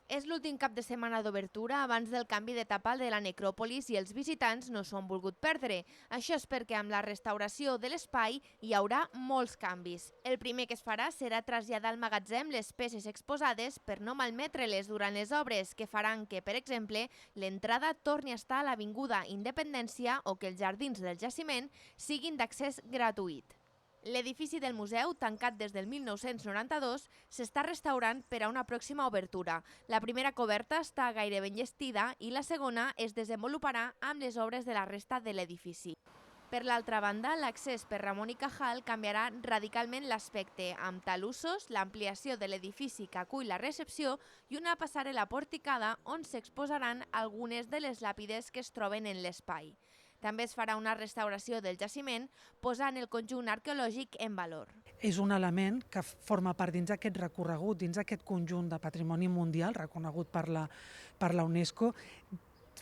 És l'últim cap de setmana d'obertura abans del canvi d'etapa de la necròpolis i els visitants no s'ho han volgut perdre. Això és perquè amb la restauració de l'espai hi haurà molts canvis. El primer que es farà serà traslladar al magatzem les peces exposades per no malmetre-les durant les obres, que faran que, per exemple, l'entrada torni a estar a l'Avinguda Independència o que els jardins del jaciment siguin d'accés gratuït. L'edifici del museu, tancat des del 1992, s'està restaurant per a una pròxima obertura. La primera coberta està gairebé enllestida i la segona es desenvoluparà amb les obres de la resta de l'edifici. Per l'altra banda, l'accés per Ramon i Cajal canviarà radicalment l'aspecte, amb talussos, l'ampliació de l'edifici que acull la recepció i una passarel·la porticada on s'exposaran algunes de les làpides que es troben en l'espai. També es farà una restauració del jaciment, posant el conjunt arqueològic en valor. És un element que forma part dins d'aquest recorregut, dins d'aquest conjunt de patrimoni mundial reconegut per la UNESCO,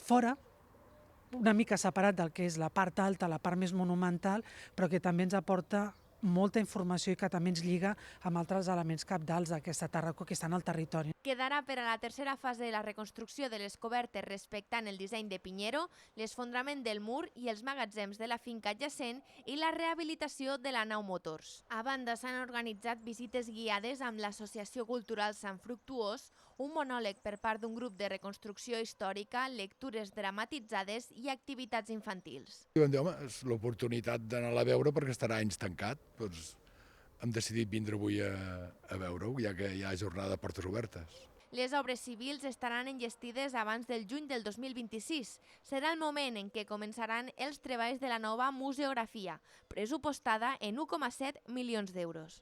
fora, una mica separat del que és la part alta, la part més monumental, però que també ens aporta molta informació i que també ens lliga amb altres elements cabdals d'aquesta Tàrraco que estan al territori. Quedarà per a la tercera fase de la reconstrucció de les cobertes respectant el disseny de Piñero, l'esfondrament del mur i els magatzems de la finca adjacent i la rehabilitació de la nau motors. A banda, s'han organitzat visites guiades amb l'Associació Cultural Sant Fructuós, un monòleg per part d'un grup de reconstrucció històrica, lectures dramatitzades i activitats infantils. Vam dir, home, és l'oportunitat d'anar-la a veure perquè estarà anys tancat. Doncs hem decidit vindre avui a veure-ho, ja que hi ha jornada de portes obertes. Les obres civils estaran enllestides abans del juny del 2026. Serà el moment en què començaran els treballs de la nova museografia, pressupostada en 1,7 milions d'euros.